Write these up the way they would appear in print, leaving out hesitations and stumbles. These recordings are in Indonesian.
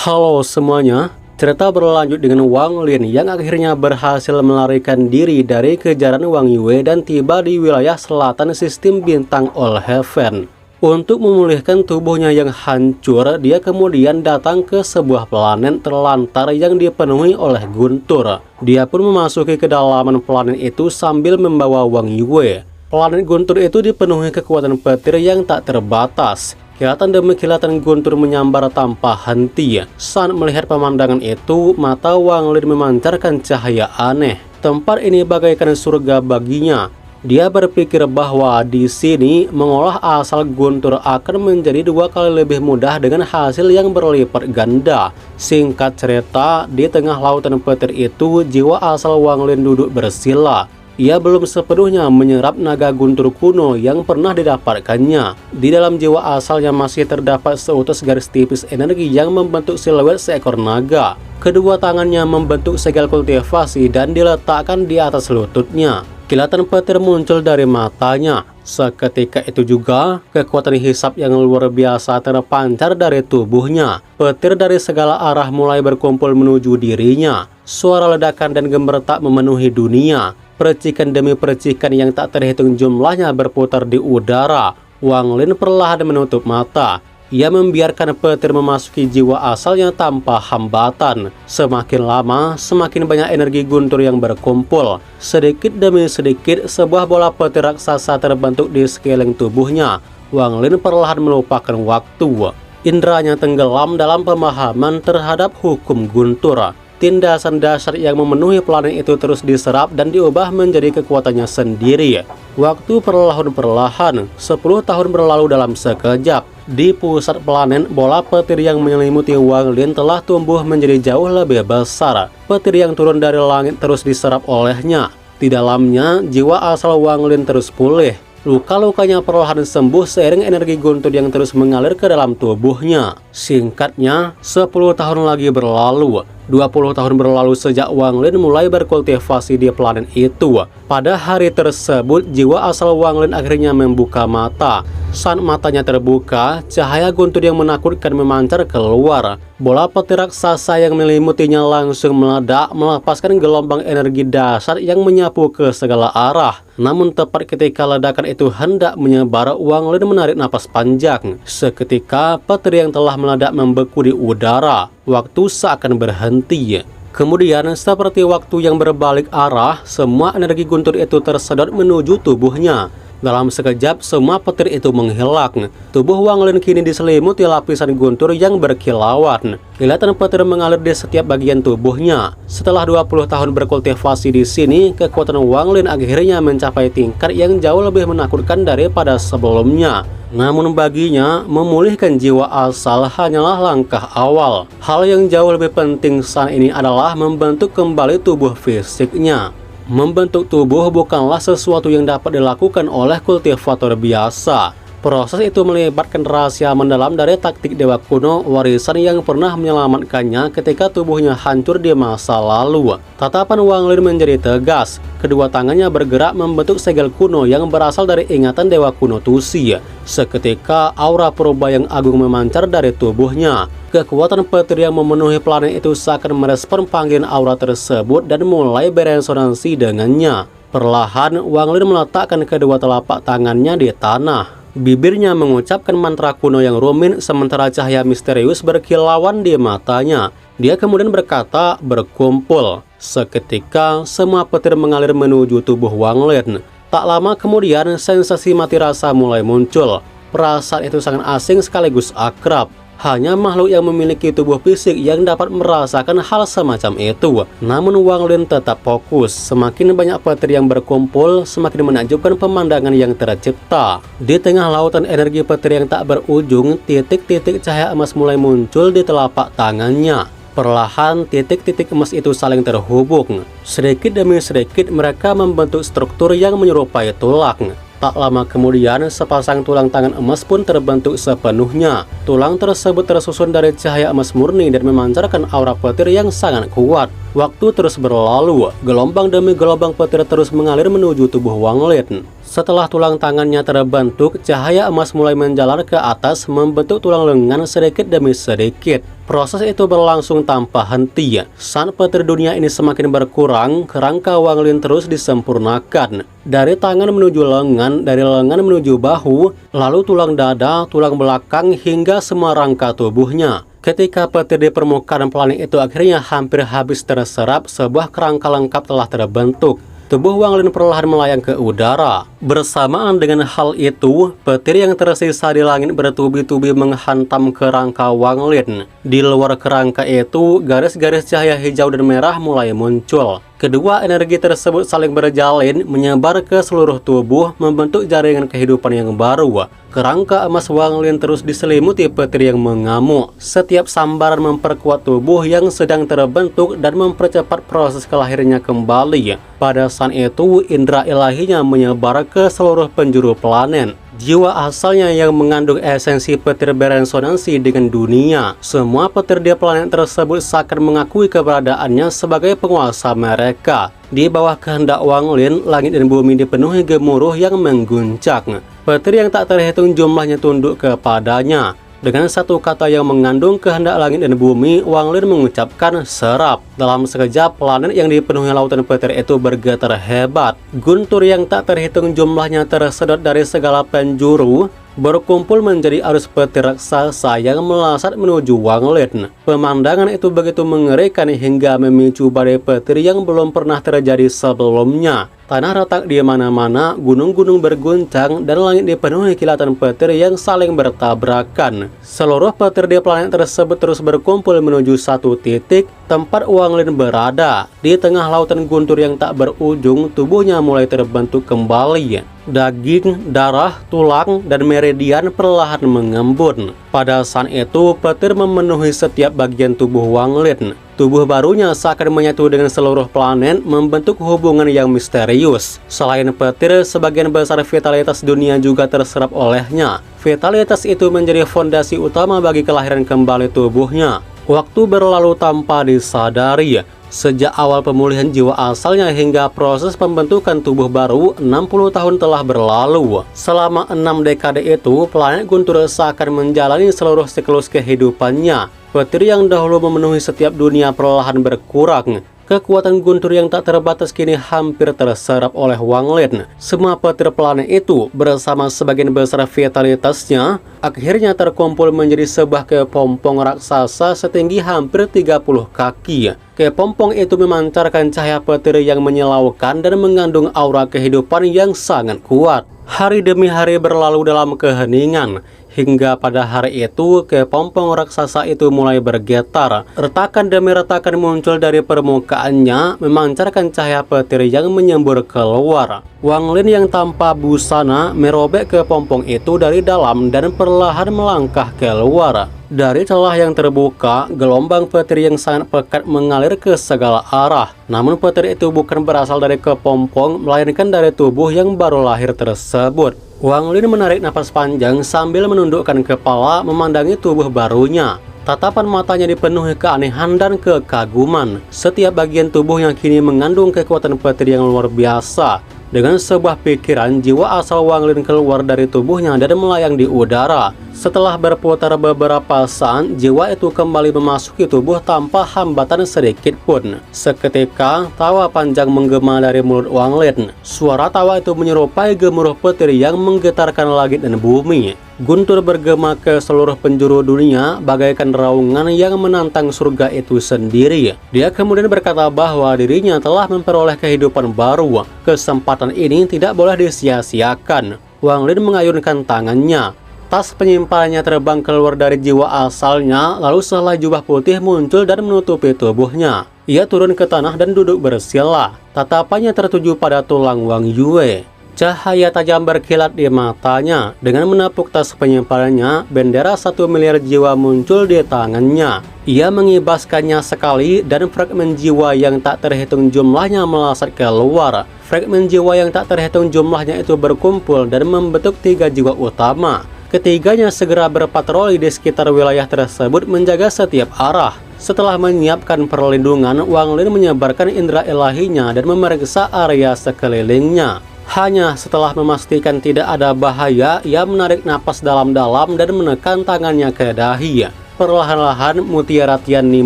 Halo semuanya, cerita berlanjut dengan Wang Lin yang akhirnya berhasil melarikan diri dari kejaran Wang Yue dan tiba di wilayah selatan sistem bintang All Heaven. Untuk memulihkan tubuhnya yang hancur, dia kemudian datang ke sebuah planet terlantar yang dipenuhi oleh guntur. Dia pun memasuki kedalaman planet itu sambil membawa Wang Yue. Planet guntur itu dipenuhi kekuatan petir yang tak terbatas. Kilatan demi kilatan guntur menyambar tanpa henti. Saat melihat pemandangan itu, mata Wang Lin memancarkan cahaya aneh. Tempat ini bagaikan surga baginya. Dia berpikir bahwa di sini mengolah asal guntur akan menjadi 2 kali lebih mudah dengan hasil yang berlipat ganda. Singkat cerita, di tengah lautan petir itu, jiwa asal Wang Lin duduk bersila. Ia belum sepenuhnya menyerap naga guntur kuno yang pernah didapatkannya. Di dalam jiwa asalnya masih terdapat seutas garis tipis energi yang membentuk siluet seekor naga. Kedua tangannya membentuk segel kultivasi dan diletakkan di atas lututnya. Kilatan petir muncul dari matanya. Seketika itu juga, kekuatan hisap yang luar biasa terpancar dari tubuhnya. Petir dari segala arah mulai berkumpul menuju dirinya. Suara ledakan dan gemertak memenuhi dunia. Percikan demi percikan yang tak terhitung jumlahnya berputar di udara. Wang Lin perlahan menutup mata. Ia membiarkan petir memasuki jiwa asalnya tanpa hambatan. Semakin lama, semakin banyak energi guntur yang berkumpul. Sedikit demi sedikit, sebuah bola petir raksasa terbentuk di sekeliling tubuhnya. Wang Lin perlahan melupakan waktu. Indranya tenggelam dalam pemahaman terhadap hukum guntur. Tindasan dasar yang memenuhi planet itu terus diserap dan diubah menjadi kekuatannya sendiri. Waktu perlahan-perlahan, 10 tahun berlalu dalam sekejap. Di pusat planet, bola petir yang menyelimuti Wang Lin telah tumbuh menjadi jauh lebih besar. Petir yang turun dari langit terus diserap olehnya. Di dalamnya, jiwa asal Wang Lin terus pulih. Luka-lukanya perlahan sembuh seiring energi guntur yang terus mengalir ke dalam tubuhnya. Singkatnya, 10 tahun lagi berlalu. 20 tahun berlalu sejak Wang Lin mulai berkultivasi di planet itu. Pada hari tersebut, jiwa asal Wang Lin akhirnya membuka mata. Saat matanya terbuka, cahaya guntur yang menakutkan memancar keluar. Bola petir raksasa yang melimutinya langsung meledak, melepaskan gelombang energi dasar yang menyapu ke segala arah. Namun tepat ketika ledakan itu hendak menyebar, Wang Lin menarik napas panjang. Seketika, petir yang telah meledak membeku di udara. Waktu seakan berhenti. Kemudian, seperti waktu yang berbalik arah, semua energi guntur itu tersedot menuju tubuhnya. Dalam sekejap, semua petir itu menghilang. Tubuh Wang Lin kini diselimuti lapisan guntur yang berkilauan. Kilatan petir mengalir di setiap bagian tubuhnya. Setelah 20 tahun berkultivasi di sini, kekuatan Wang Lin akhirnya mencapai tingkat yang jauh lebih menakutkan daripada sebelumnya. Namun baginya, memulihkan jiwa asal hanyalah langkah awal. Hal yang jauh lebih penting saat ini adalah membentuk kembali tubuh fisiknya. Membentuk tubuh bukanlah sesuatu yang dapat dilakukan oleh kultivator biasa. Proses itu melibatkan rahasia mendalam dari taktik dewa kuno, warisan yang pernah menyelamatkannya ketika tubuhnya hancur di masa lalu. Tatapan Wang Lin menjadi tegas. Kedua tangannya bergerak membentuk segel kuno yang berasal dari ingatan dewa kuno Tusi. Seketika, aura purba yang agung memancar dari tubuhnya. Kekuatan petir yang memenuhi planet itu seakan merespon panggilan aura tersebut dan mulai beresonansi dengannya. Perlahan, Wang Lin meletakkan kedua telapak tangannya di tanah. Bibirnya mengucapkan mantra kuno yang rumit sementara cahaya misterius berkilauan di matanya. Dia kemudian berkata, berkumpul. Seketika, semua petir mengalir menuju tubuh Wang Lin. Tak lama kemudian, sensasi mati rasa mulai muncul. Perasaan itu sangat asing sekaligus akrab. Hanya makhluk yang memiliki tubuh fisik yang dapat merasakan hal semacam itu. Namun Wang Lin tetap fokus. Semakin banyak petir yang berkumpul, semakin menakjubkan pemandangan yang tercipta. Di tengah lautan energi petir yang tak berujung, titik-titik cahaya emas mulai muncul di telapak tangannya. Perlahan, titik-titik emas itu saling terhubung. Sedikit demi sedikit mereka membentuk struktur yang menyerupai tulang. Tak lama kemudian, sepasang tulang tangan emas pun terbentuk sepenuhnya. Tulang tersebut tersusun dari cahaya emas murni dan memancarkan aura petir yang sangat kuat. Waktu terus berlalu, gelombang demi gelombang petir terus mengalir menuju tubuh Wang Lin. Setelah tulang tangannya terbentuk, cahaya emas mulai menjalar ke atas membentuk tulang lengan sedikit demi sedikit. Proses itu berlangsung tanpa henti. Saat petir dunia ini semakin berkurang, kerangka Wang Lin terus disempurnakan. Dari tangan menuju lengan, dari lengan menuju bahu, lalu tulang dada, tulang belakang, hingga semua rangka tubuhnya. Ketika petir di permukaan planet itu akhirnya hampir habis terserap, sebuah kerangka lengkap telah terbentuk. Tubuh Wang Lin perlahan melayang ke udara. Bersamaan dengan hal itu, petir yang tersisa di langit bertubi-tubi menghantam kerangka Wang Lin. Di luar kerangka itu, garis-garis cahaya hijau dan merah mulai muncul. Kedua energi tersebut saling berjalin, menyebar ke seluruh tubuh, membentuk jaringan kehidupan yang baru. Kerangka emas Wang Lin terus diselimuti petir yang mengamuk. Setiap sambaran memperkuat tubuh yang sedang terbentuk dan mempercepat proses kelahirannya kembali. Pada saat itu, indera ilahinya menyebar ke seluruh penjuru planet. Jiwa asalnya yang mengandung esensi petir beresonansi dengan dunia. Semua petir di planet tersebut seakan mengakui keberadaannya sebagai penguasa mereka. Di bawah kehendak Wang Lin, langit dan bumi dipenuhi gemuruh yang mengguncang. Petir yang tak terhitung jumlahnya tunduk kepadanya. Dengan satu kata yang mengandung kehendak langit dan bumi, Wang Lin mengucapkan serap. Dalam sekejap, planet yang dipenuhi lautan petir itu bergetar hebat. Guntur yang tak terhitung jumlahnya tersedot dari segala penjuru, berkumpul menjadi arus petir raksasa yang melasat menuju Wang Lin. Pemandangan itu begitu mengerikan hingga memicu badai petir yang belum pernah terjadi sebelumnya. Tanah retak di mana-mana, gunung-gunung berguncang, dan langit dipenuhi kilatan petir yang saling bertabrakan. Seluruh petir di planet tersebut terus berkumpul menuju satu titik, tempat Wang Lin berada. Di tengah lautan guntur yang tak berujung, tubuhnya mulai terbentuk kembali. Daging, darah, tulang, dan meridian perlahan mengembun. Pada saat itu, petir memenuhi setiap bagian tubuh Wang Lin. Tubuh barunya seakan menyatu dengan seluruh planet, membentuk hubungan yang misterius. Selain petir, sebagian besar vitalitas dunia juga terserap olehnya. Vitalitas itu menjadi fondasi utama bagi kelahiran kembali tubuhnya. Waktu berlalu tanpa disadari. Sejak awal pemulihan jiwa asalnya hingga proses pembentukan tubuh baru, 60 tahun telah berlalu. Selama 6 dekade itu, planet Guntur seakan menjalani seluruh siklus kehidupannya. Petir yang dahulu memenuhi setiap dunia perlahan berkurang. Kekuatan guntur yang tak terbatas kini hampir terserap oleh Wang Lin. Semua petir planet itu bersama sebagian besar vitalitasnya akhirnya terkumpul menjadi sebuah kepompong raksasa setinggi hampir 30 kaki. Kepompong itu memancarkan cahaya petir yang menyilaukan dan mengandung aura kehidupan yang sangat kuat. Hari demi hari berlalu dalam keheningan. Hingga pada hari itu, kepompong raksasa itu mulai bergetar. Retakan demi retakan muncul dari permukaannya, memancarkan cahaya petir yang menyembur keluar. Wang Lin yang tanpa busana merobek kepompong itu dari dalam dan perlahan melangkah keluar. Dari celah yang terbuka, gelombang petir yang sangat pekat mengalir ke segala arah. Namun petir itu bukan berasal dari kepompong, melainkan dari tubuh yang baru lahir tersebut. Wang Lin menarik napas panjang sambil menundukkan kepala memandangi tubuh barunya. Tatapan matanya dipenuhi keanehan dan kekaguman. Setiap bagian tubuh yang kini mengandung kekuatan petir yang luar biasa. Dengan sebuah pikiran, jiwa asal Wang Lin keluar dari tubuhnya dan melayang di udara. Setelah berputar beberapa saat, jiwa itu kembali memasuki tubuh tanpa hambatan sedikit pun. Seketika, tawa panjang menggema dari mulut Wang Lin. Suara tawa itu menyerupai gemuruh petir yang menggetarkan langit dan bumi. Guntur bergema ke seluruh penjuru dunia bagaikan raungan yang menantang surga itu sendiri. Dia kemudian berkata bahwa dirinya telah memperoleh kehidupan baru. Kesempatan ini tidak boleh disia-siakan. Wang Lin mengayunkan tangannya. Tas penyimpanannya terbang keluar dari jiwa asalnya, lalu sehelai jubah putih muncul dan menutupi tubuhnya. Ia turun ke tanah dan duduk bersila. Tatapannya tertuju pada tulang Wang Yue. Cahaya tajam berkilat di matanya. Dengan menepuk tas penyimpanannya, bendera 1 miliar jiwa muncul di tangannya. Ia mengibaskannya sekali dan fragmen jiwa yang tak terhitung jumlahnya melasat keluar. Fragmen jiwa yang tak terhitung jumlahnya itu berkumpul dan membentuk 3 jiwa utama. Ketiganya segera berpatroli di sekitar wilayah tersebut menjaga setiap arah. Setelah menyiapkan perlindungan, Wang Lin menyebarkan indera ilahinya dan memeriksa area sekelilingnya. Hanya setelah memastikan tidak ada bahaya, ia menarik napas dalam-dalam dan menekan tangannya ke dahi. Perlahan-lahan Mutiara Tiani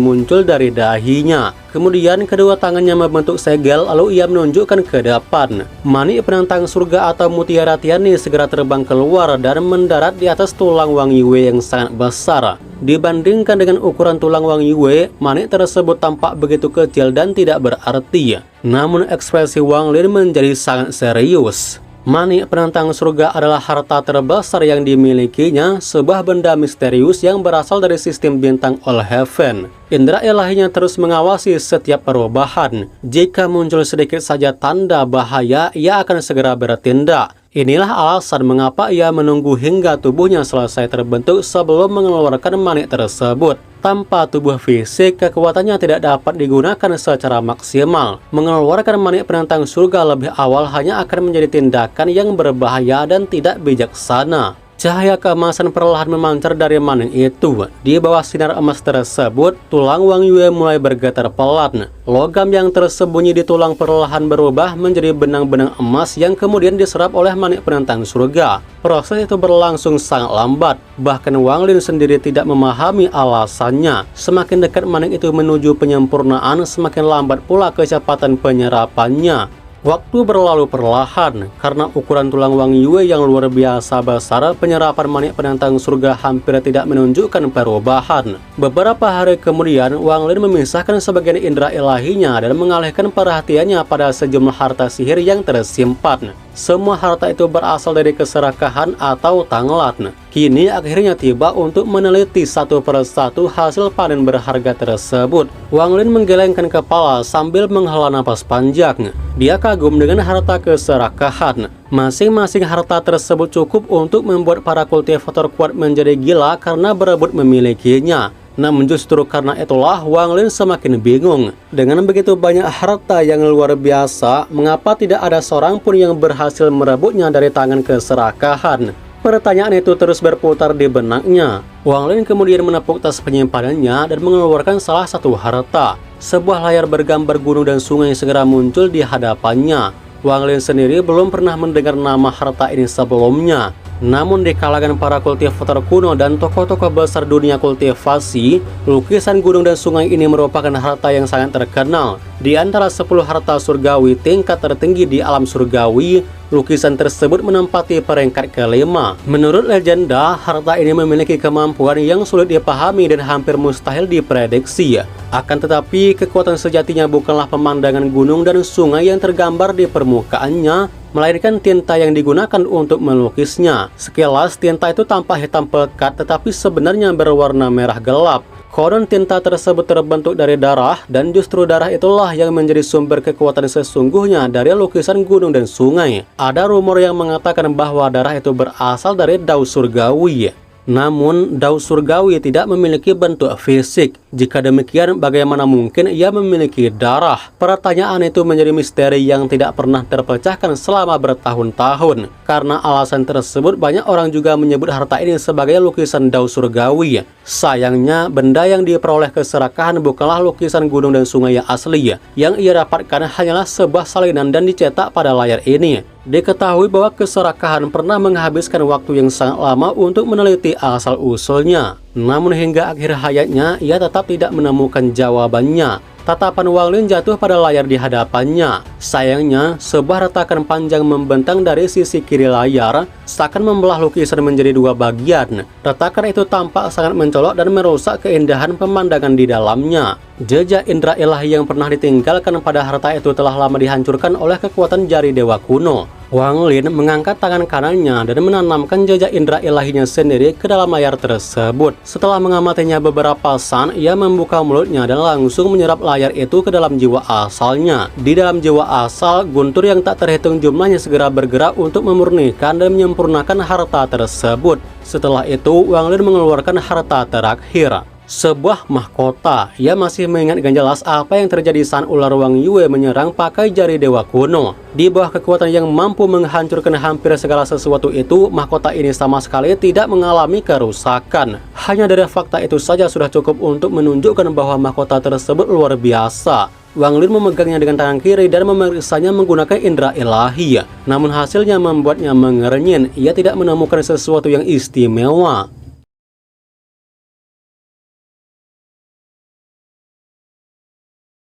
muncul dari dahinya. Kemudian kedua tangannya membentuk segel, lalu ia menunjukkan ke depan. Manik penantang surga atau Mutiara Tiani segera terbang keluar dan mendarat di atas tulang Wang Yue yang sangat besar. Dibandingkan dengan ukuran tulang Wang Yue, manik tersebut tampak begitu kecil dan tidak berarti. Namun ekspresi Wang Lin menjadi sangat serius. Manik penantang surga adalah harta terbesar yang dimilikinya, sebuah benda misterius yang berasal dari sistem bintang All Heaven. Indra ilahinya terus mengawasi setiap perubahan. Jika muncul sedikit saja tanda bahaya, ia akan segera bertindak. Inilah alasan mengapa ia menunggu hingga tubuhnya selesai terbentuk sebelum mengeluarkan manik tersebut. Tanpa tubuh fisik, kekuatannya tidak dapat digunakan secara maksimal. Mengeluarkan manik penantang surga lebih awal hanya akan menjadi tindakan yang berbahaya dan tidak bijaksana. Cahaya keemasan perlahan memancar dari manik itu. Di bawah sinar emas tersebut, tulang Wang Yue mulai bergetar pelan. Logam yang tersembunyi di tulang perlahan berubah menjadi benang-benang emas yang kemudian diserap oleh manik penantang surga. Proses itu berlangsung sangat lambat. Bahkan Wang Lin sendiri tidak memahami alasannya. Semakin dekat manik itu menuju penyempurnaan, semakin lambat pula kecepatan penyerapannya. Waktu berlalu perlahan, karena ukuran tulang Wang Yue yang luar biasa besar, penyerapan manik penantang surga hampir tidak menunjukkan perubahan. Beberapa hari kemudian, Wang Lin memisahkan sebagian indera ilahinya dan mengalihkan perhatiannya pada sejumlah harta sihir yang tersimpan. Semua harta itu berasal dari keserakahan atau tanglat. Kini akhirnya tiba untuk meneliti satu persatu hasil panen berharga tersebut. Wang Lin menggelengkan kepala sambil menghela napas panjang. Dia kagum dengan harta keserakahan. Masing-masing harta tersebut cukup untuk membuat para kultivator kuat menjadi gila karena berebut memilikinya. Namun justru karena itulah Wang Lin semakin bingung. Dengan begitu banyak harta yang luar biasa, mengapa tidak ada seorang pun yang berhasil merebutnya dari tangan keserakahan? Pertanyaan itu terus berputar di benaknya. Wang Lin kemudian menepuk tas penyimpanannya dan mengeluarkan salah satu harta. Sebuah layar bergambar gunung dan sungai segera muncul di hadapannya. Wang Lin sendiri belum pernah mendengar nama harta ini sebelumnya. Namun di kalangan para kultivator kuno dan tokoh-tokoh besar dunia kultivasi, lukisan gunung dan sungai ini merupakan harta yang sangat terkenal. Di antara 10 harta surgawi tingkat tertinggi di alam surgawi, lukisan tersebut menempati peringkat kelima. Menurut legenda, harta ini memiliki kemampuan yang sulit dipahami dan hampir mustahil diprediksi. Akan tetapi, kekuatan sejatinya bukanlah pemandangan gunung dan sungai yang tergambar di permukaannya, melainkan tinta yang digunakan untuk melukisnya. Sekilas, tinta itu tampak hitam pekat, tetapi sebenarnya berwarna merah gelap. Konon tinta tersebut terbentuk dari darah, dan justru darah itulah yang menjadi sumber kekuatan sesungguhnya dari lukisan gunung dan sungai. Ada rumor yang mengatakan bahwa darah itu berasal dari Dao Surgawi. Namun, Dao Surgawi tidak memiliki bentuk fisik. Jika demikian, bagaimana mungkin ia memiliki darah? Pertanyaan itu menjadi misteri yang tidak pernah terpecahkan selama bertahun-tahun. Karena alasan tersebut, banyak orang juga menyebut harta ini sebagai lukisan Dao Surgawi. Sayangnya, benda yang diperoleh keserakahan bukanlah lukisan gunung dan sungai yang asli. Yang ia dapatkan hanyalah sebuah salinan dan dicetak pada layar ini. Diketahui bahwa keserakahan pernah menghabiskan waktu yang sangat lama untuk meneliti asal-usulnya. Namun hingga akhir hayatnya, ia tetap tidak menemukan jawabannya. Tatapan Wang Lin jatuh pada layar di hadapannya. Sayangnya, sebuah retakan panjang membentang dari sisi kiri layar, seakan membelah lukisan menjadi dua bagian. Retakan itu tampak sangat mencolok dan merusak keindahan pemandangan di dalamnya. Jejak indera ilahi yang pernah ditinggalkan pada harta itu telah lama dihancurkan oleh kekuatan jari dewa kuno. Wang Lin mengangkat tangan kanannya dan menanamkan jejak indera ilahinya sendiri ke dalam layar tersebut. Setelah mengamatinya beberapa saat, ia membuka mulutnya dan langsung menyerap layar itu ke dalam jiwa asalnya. Di dalam jiwa asal, guntur yang tak terhitung jumlahnya segera bergerak untuk memurnikan dan menyempurnakan harta tersebut. Setelah itu, Wang Lin mengeluarkan harta terakhir. Sebuah mahkota. Ia masih mengingat jelas apa yang terjadi saat ular Wang Yue menyerang pakai jari dewa kuno. Di bawah kekuatan yang mampu menghancurkan hampir segala sesuatu itu, mahkota ini sama sekali tidak mengalami kerusakan. Hanya dari fakta itu saja sudah cukup untuk menunjukkan bahwa mahkota tersebut luar biasa. Wang Lin memegangnya dengan tangan kiri dan memeriksanya menggunakan indera ilahi. Namun hasilnya membuatnya mengerenyit. Ia tidak menemukan sesuatu yang istimewa.